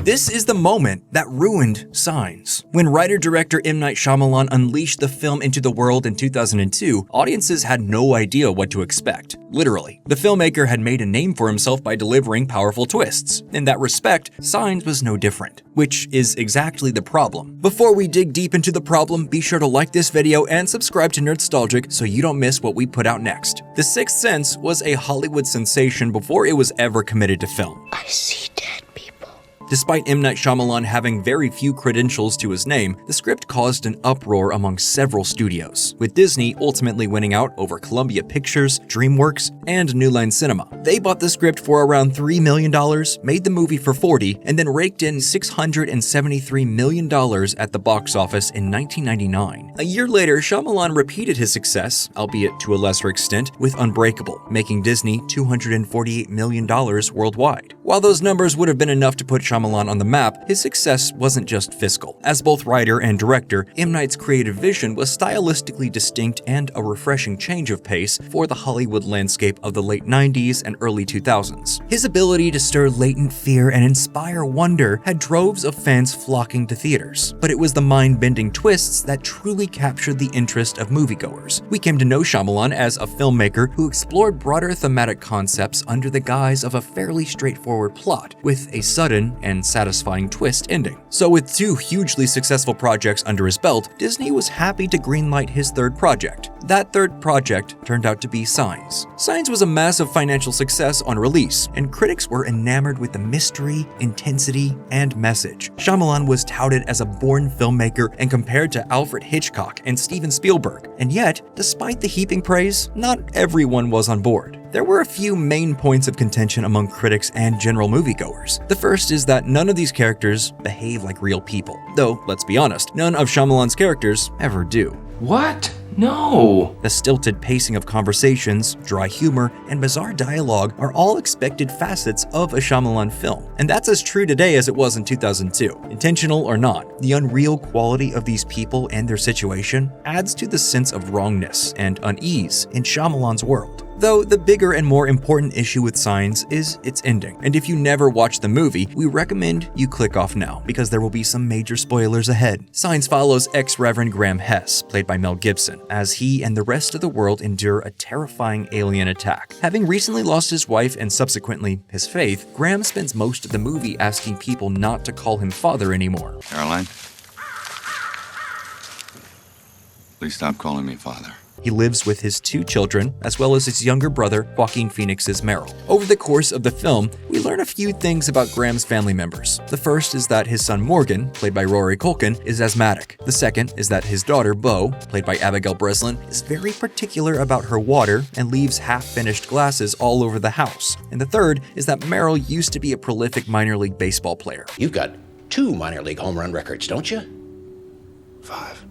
This is the moment that ruined Signs. When writer-director M. Night Shyamalan unleashed the film into the world in 2002, audiences had no idea what to expect. Literally. The filmmaker had made a name for himself by delivering powerful twists. In that respect, Signs was no different, which is exactly the problem. Before we dig deep into the problem, be sure to like this video and subscribe to Nerdstalgic so you don't miss what we put out next. The Sixth Sense was a Hollywood sensation before it was ever committed to film. I see dead people. Despite M. Night Shyamalan having very few credentials to his name, the script caused an uproar among several studios, with Disney ultimately winning out over Columbia Pictures, DreamWorks, and New Line Cinema. They bought the script for around $3 million, made the movie for $40, and then raked in $673 million at the box office in 1999. A year later, Shyamalan repeated his success, albeit to a lesser extent, with Unbreakable, making Disney $248 million worldwide. While those numbers would have been enough to put Shyamalan on the map, his success wasn't just fiscal. As both writer and director, M. Night's creative vision was stylistically distinct and a refreshing change of pace for the Hollywood landscape of the late 90s and early 2000s. His ability to stir latent fear and inspire wonder had droves of fans flocking to theaters. But it was the mind-bending twists that truly captured the interest of moviegoers. We came to know Shyamalan as a filmmaker who explored broader thematic concepts under the guise of a fairly straightforward plot, with a sudden and satisfying twist ending. So with two hugely successful projects under his belt, Disney was happy to greenlight his third project. That third project turned out to be Signs. Signs was a massive financial success on release, and critics were enamored with the mystery, intensity, and message. Shyamalan was touted as a born filmmaker and compared to Alfred Hitchcock and Steven Spielberg. And yet, despite the heaping praise, not everyone was on board. There were a few main points of contention among critics and general moviegoers. The first is that none of these characters behave like real people. Though, let's be honest, none of Shyamalan's characters ever do. What? No! The stilted pacing of conversations, dry humor, and bizarre dialogue are all expected facets of a Shyamalan film. And that's as true today as it was in 2002. Intentional or not, the unreal quality of these people and their situation adds to the sense of wrongness and unease in Shyamalan's world. Though the bigger and more important issue with Signs is its ending. And if you never watched the movie, we recommend you click off now, because there will be some major spoilers ahead. Signs follows ex-Reverend Graham Hess, played by Mel Gibson, as he and the rest of the world endure a terrifying alien attack. Having recently lost his wife and subsequently his faith, Graham spends most of the movie asking people not to call him father anymore. Caroline? Please stop calling me father. He lives with his two children, as well as his younger brother, Joaquin Phoenix's Meryl. Over the course of the film, we learn a few things about Graham's family members. The first is that his son Morgan, played by Rory Culkin, is asthmatic. The second is that his daughter Beau, played by Abigail Breslin, is very particular about her water and leaves half-finished glasses all over the house. And the third is that Meryl used to be a prolific minor league baseball player. You've got 2 minor league home run records, don't you? 5.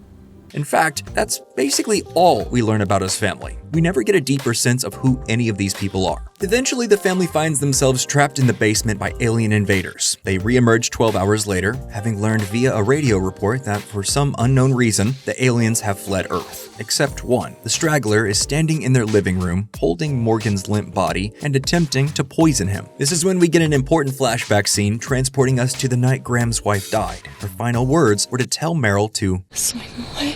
In fact, that's basically all we learn about his family. We never get a deeper sense of who any of these people are. Eventually, the family finds themselves trapped in the basement by alien invaders. They re-emerge 12 hours later, having learned via a radio report that for some unknown reason, the aliens have fled Earth. Except one. The straggler is standing in their living room, holding Morgan's limp body and attempting to poison him. This is when we get an important flashback scene transporting us to the night Graham's wife died. Her final words were to tell Meryl to swing away.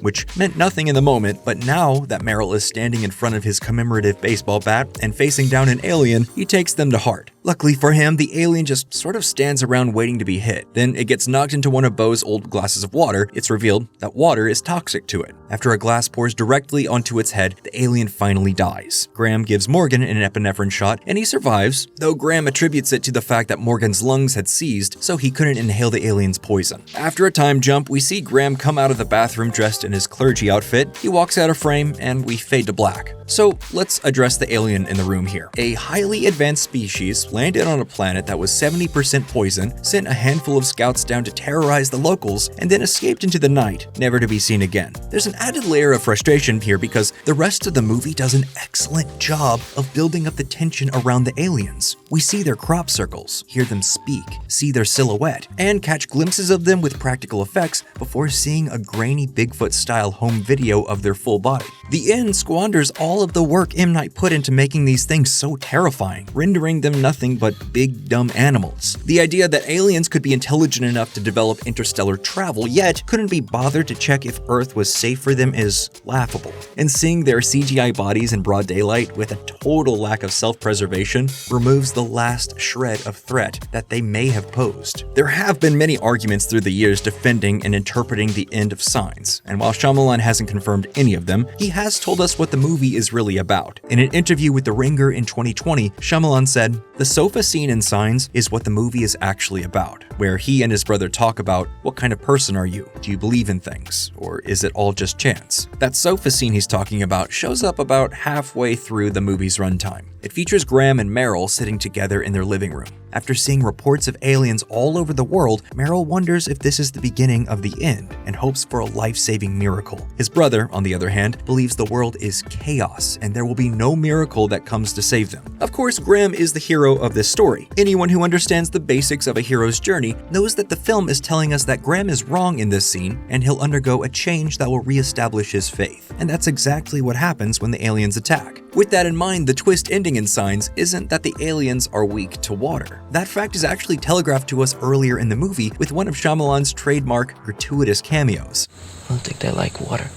Which meant nothing in the moment, but now that Meryl is standing in front of his commemorative baseball bat and facing down an alien, he takes them to heart. Luckily for him, the alien just sort of stands around waiting to be hit. Then it gets knocked into one of Beau's old glasses of water. It's revealed that water is toxic to it. After a glass pours directly onto its head, the alien finally dies. Graham gives Morgan an epinephrine shot, and he survives, though Graham attributes it to the fact that Morgan's lungs had seized, so he couldn't inhale the alien's poison. After a time jump, we see Graham come out of the bathroom dressed in his clergy outfit. He walks out of frame, and we fade to black. So let's address the alien in the room here. A highly advanced species landed on a planet that was 70% poison, sent a handful of scouts down to terrorize the locals, and then escaped into the night, never to be seen again. There's an added layer of frustration here because the rest of the movie does an excellent job of building up the tension around the aliens. We see their crop circles, hear them speak, see their silhouette, and catch glimpses of them with practical effects before seeing a grainy Bigfoot-style home video of their full body. The end squanders all all of the work M. Night put into making these things so terrifying, rendering them nothing but big, dumb animals. The idea that aliens could be intelligent enough to develop interstellar travel, yet couldn't be bothered to check if Earth was safe for them is laughable. And seeing their CGI bodies in broad daylight with a total lack of self-preservation removes the last shred of threat that they may have posed. There have been many arguments through the years defending and interpreting the end of Signs, and while Shyamalan hasn't confirmed any of them, he has told us what the movie is really about. In an interview with The Ringer in 2020, Shyamalan said, "The sofa scene in Signs is what the movie is actually about, where he and his brother talk about what kind of person are you? Do you believe in things? Or is it all just chance?" That sofa scene he's talking about shows up about halfway through the movie's runtime. It features Graham and Meryl sitting together in their living room. After seeing reports of aliens all over the world, Meryl wonders if this is the beginning of the end and hopes for a life-saving miracle. His brother, on the other hand, believes the world is chaos and there will be no miracle that comes to save them. Of course, Graham is the hero of this story. Anyone who understands the basics of a hero's journey knows that the film is telling us that Graham is wrong in this scene and he'll undergo a change that will reestablish his faith. And that's exactly what happens when the aliens attack. With that in mind, the twist ending in Signs isn't that the aliens are weak to water. That fact is actually telegraphed to us earlier in the movie with one of Shyamalan's trademark gratuitous cameos. I don't think they like water.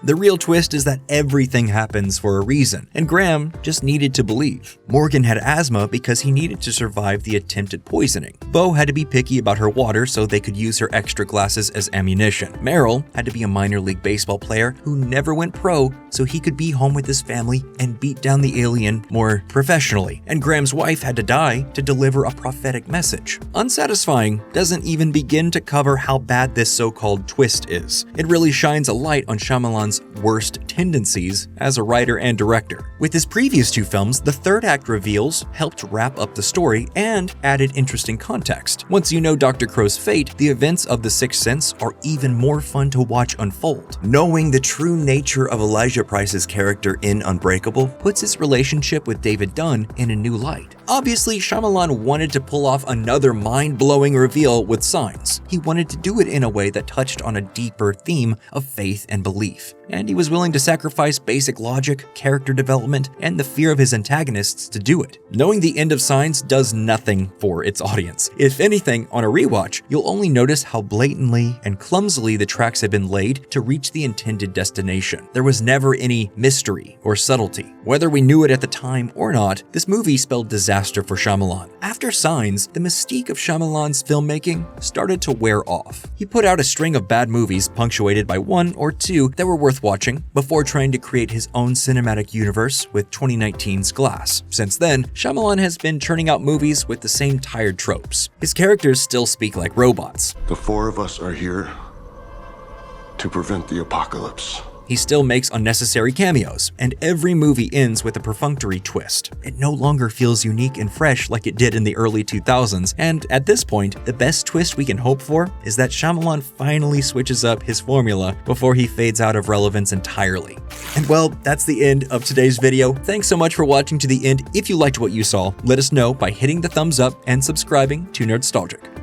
The real twist is that everything happens for a reason, and Graham just needed to believe. Morgan had asthma because he needed to survive the attempted poisoning. Bo had to be picky about her water so they could use her extra glasses as ammunition. Meryl had to be a minor league baseball player who never went pro so he could be home with his family and beat down the alien more professionally. And Graham's wife had to die to deliver a prophetic message. Unsatisfying doesn't even begin to cover how bad this so-called twist is. It really shines a light on Shyamalan's worst tendencies as a writer and director. With his previous two films, the third act reveals helped wrap up the story and added interesting context. Once you know Dr. Crow's fate, the events of The Sixth Sense are even more fun to watch unfold. Knowing the true nature of Elijah Price's character in Unbreakable puts his relationship with David Dunn in a new light. Obviously, Shyamalan wanted to pull off another mind-blowing reveal with Signs. He wanted to do it in a way that touched on a deeper theme of faith and belief. And he was willing to sacrifice basic logic, character development, and the fear of his antagonists to do it. Knowing the end of Signs does nothing for its audience. If anything, on a rewatch, you'll only notice how blatantly and clumsily the tracks have been laid to reach the intended destination. There was never any mystery or subtlety. Whether we knew it at the time or not, this movie spelled disaster for Shyamalan. After Signs, the mystique of Shyamalan's filmmaking started to wear off. He put out a string of bad movies punctuated by one or two that were worth watching before trying to create his own cinematic universe with 2019's Glass. Since then, Shyamalan has been churning out movies with the same tired tropes. His characters still speak like robots. The four of us are here to prevent the apocalypse. He still makes unnecessary cameos, and every movie ends with a perfunctory twist. It no longer feels unique and fresh like it did in the early 2000s, and at this point, the best twist we can hope for is that Shyamalan finally switches up his formula before he fades out of relevance entirely. And well, that's the end of today's video. Thanks so much for watching to the end. If you liked what you saw, let us know by hitting the thumbs up and subscribing to Nerdstalgic.